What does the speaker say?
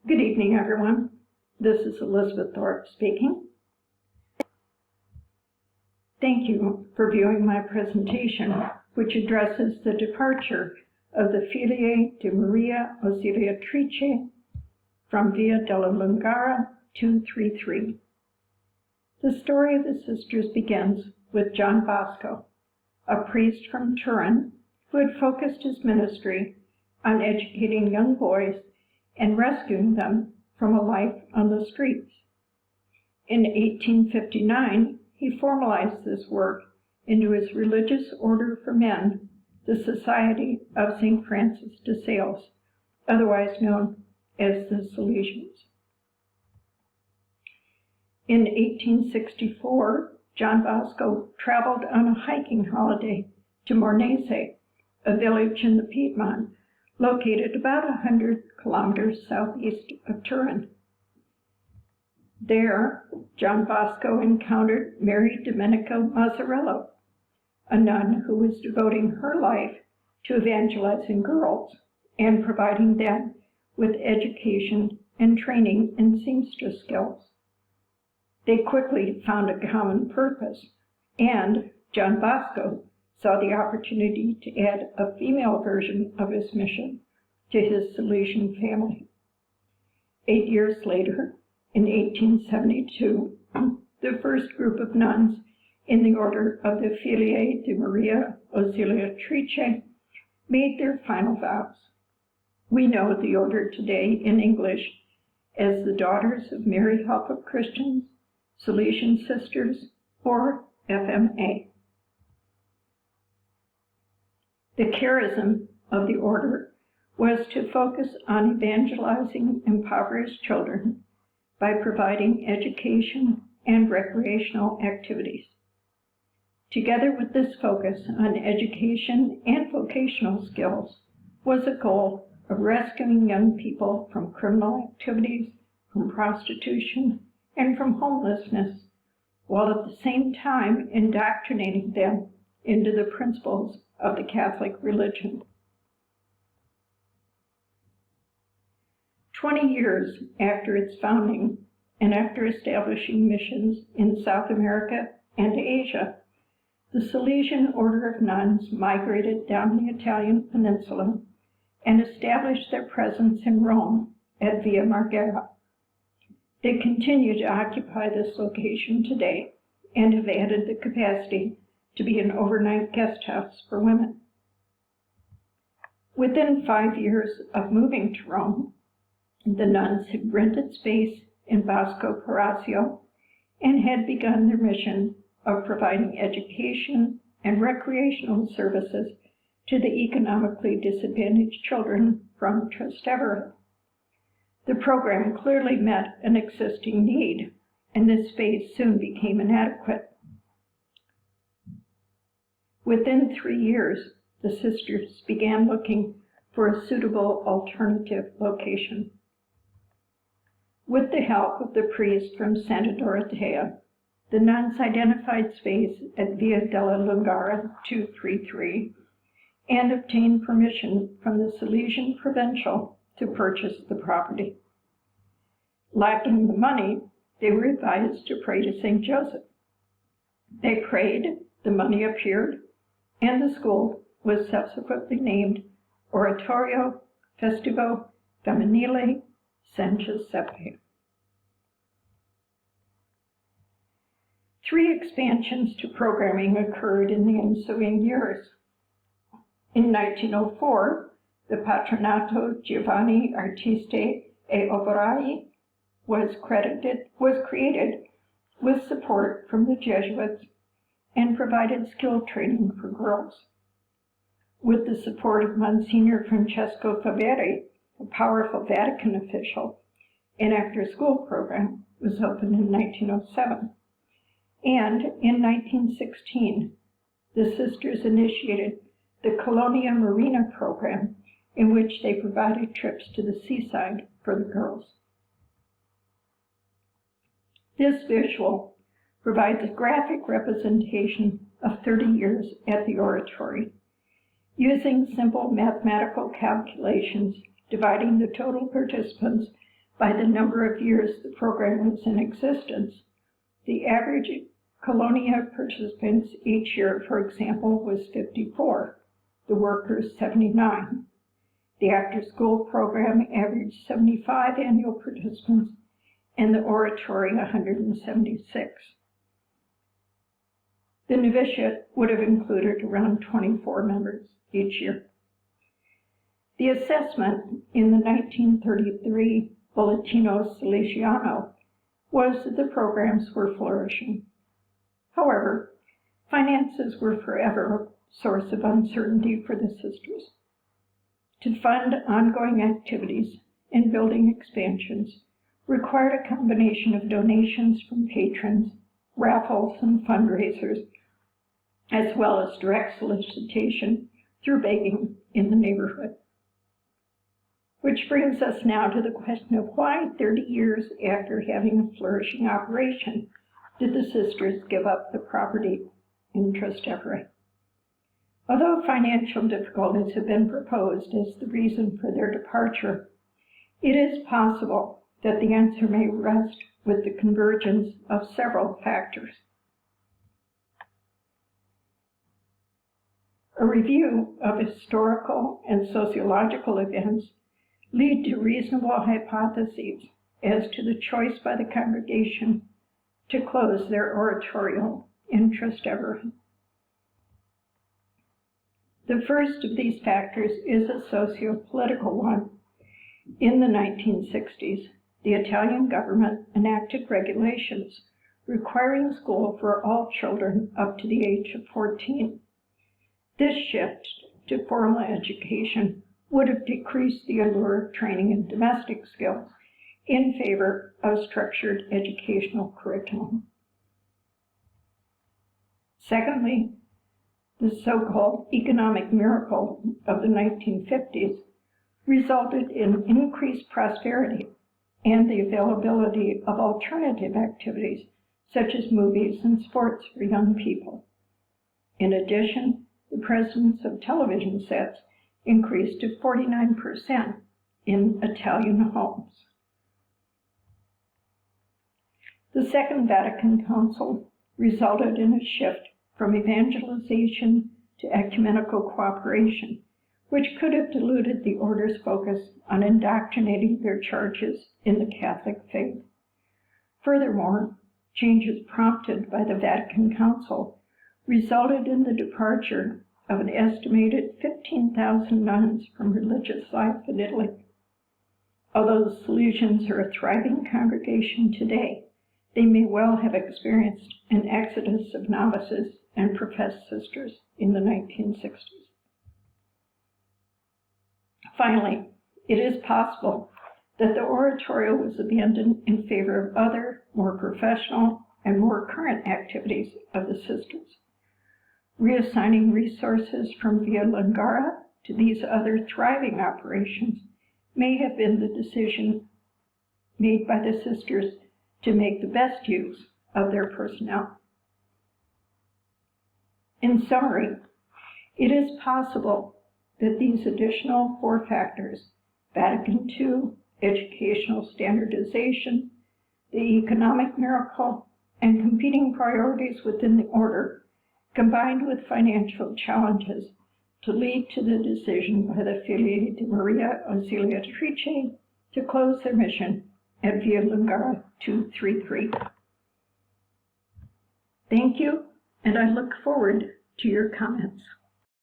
Good evening, everyone. This is Elizabeth Thorpe speaking. Thank you for viewing my presentation, which addresses the departure of the Figlie di Maria Ausiliatrice from Via della Lungara 233. The story of the sisters begins with John Bosco, a priest from Turin who had focused his ministry on educating young boys and rescuing them from a life on the streets. In 1859, he formalized this work into his religious order for men, the Society of St. Francis de Sales, otherwise known as the Salesians. In 1864, John Bosco traveled on a hiking holiday to Mornese, a village in the Piedmont, located about 100 kilometers southeast of Turin. There, John Bosco encountered Mary Domenica Mazzarello, a nun who was devoting her life to evangelizing girls and providing them with education and training in seamstress skills. They quickly found a common purpose, and John Bosco saw the opportunity to add a female version of his mission to his Salesian family. 8 years later, in 1872, the first group of nuns in the order of the Figlie di Maria Ausiliatrice made their final vows. We know the order today in English as the Daughters of Mary Help of Christians, Salesian Sisters, or FMA. The charism of the order was to focus on evangelizing impoverished children by providing education and recreational activities. Together with this focus on education and vocational skills was a goal of rescuing young people from criminal activities, from prostitution, and from homelessness, while at the same time indoctrinating them into the principles of the Catholic religion. 20 years after its founding, and after establishing missions in South America and Asia, the Salesian Order of Nuns migrated down the Italian peninsula and established their presence in Rome at Via Marghera. They continue to occupy this location today and have added the capacity to be an overnight guest house for women. Within 5 years of moving to Rome, the nuns had rented space in Bosco Parazio and had begun their mission of providing education and recreational services to the economically disadvantaged children from Trastevere. The program clearly met an existing need, and this space soon became inadequate. Within 3 years, the sisters began looking for a suitable alternative location. With the help of the priest from Santa Dorotea, the nuns identified space at Via della Lungara 233 and obtained permission from the Salesian Provincial to purchase the property. Lacking the money, they were advised to pray to St. Joseph. They prayed, the money appeared, and the school was subsequently named Oratorio Festivo Femminile San Giuseppe. 3 expansions to programming occurred in the ensuing years. In 1904, the Patronato Giovanni Artisti e Operai was created with support from the Jesuits and provided skill training for girls. With the support of Monsignor Francesco Faveri, a powerful Vatican official, an after-school program was opened in 1907. And in 1916, the sisters initiated the Colonia Marina program, in which they provided trips to the seaside for the girls. This visual provides a graphic representation of 30 years at the oratory, using simple mathematical calculations, dividing the total participants by the number of years the program was in existence. The average Colonia participants each year, for example, was 54, the workers 79. The after-school program averaged 75 annual participants, and the oratory 176. The novitiate would have included around 24 members each year. The assessment in the 1933 Bolletino Salesiano was that the programs were flourishing. However, finances were forever a source of uncertainty for the sisters. To fund ongoing activities and building expansions required a combination of donations from patrons, raffles, and fundraisers, as well as direct solicitation through begging in the neighborhood. Which brings us now to the question of why 30 years after having a flourishing operation did the sisters give up the property in Trastevere? Although financial difficulties have been proposed as the reason for their departure, it is possible that the answer may rest with the convergence of several factors. A review of historical and sociological events lead to reasonable hypotheses as to the choice by the congregation to close their oratorio in Trastevere. The first of these factors is a socio-political one. In the 1960s, the Italian government enacted regulations requiring school for all children up to the age of 14. This shift to formal education would have decreased the allure of training in domestic skills in favor of structured educational curriculum. Secondly, the so-called economic miracle of the 1950s resulted in increased prosperity and the availability of alternative activities such as movies and sports for young people. In addition, the presence of television sets increased to 49% in Italian homes. The Second Vatican Council resulted in a shift from evangelization to ecumenical cooperation, which could have diluted the order's focus on indoctrinating their charges in the Catholic faith. Furthermore, changes prompted by the Vatican Council resulted in the departure of an estimated 15,000 nuns from religious life in Italy. Although the Salesians are a thriving congregation today, they may well have experienced an exodus of novices and professed sisters in the 1960s. Finally, it is possible that the oratorio was abandoned in favor of other, more professional and more current activities of the sisters. Reassigning resources from Via Lungara to these other thriving operations may have been the decision made by the sisters to make the best use of their personnel. In summary, it is possible that these additional 4 factors, Vatican II, educational standardization, the economic miracle, and competing priorities within the order, combined with financial challenges, to lead to the decision by the Figli di Maria Ausiliatrice to close their mission at Via Lungara 233. Thank you, and I look forward to your comments.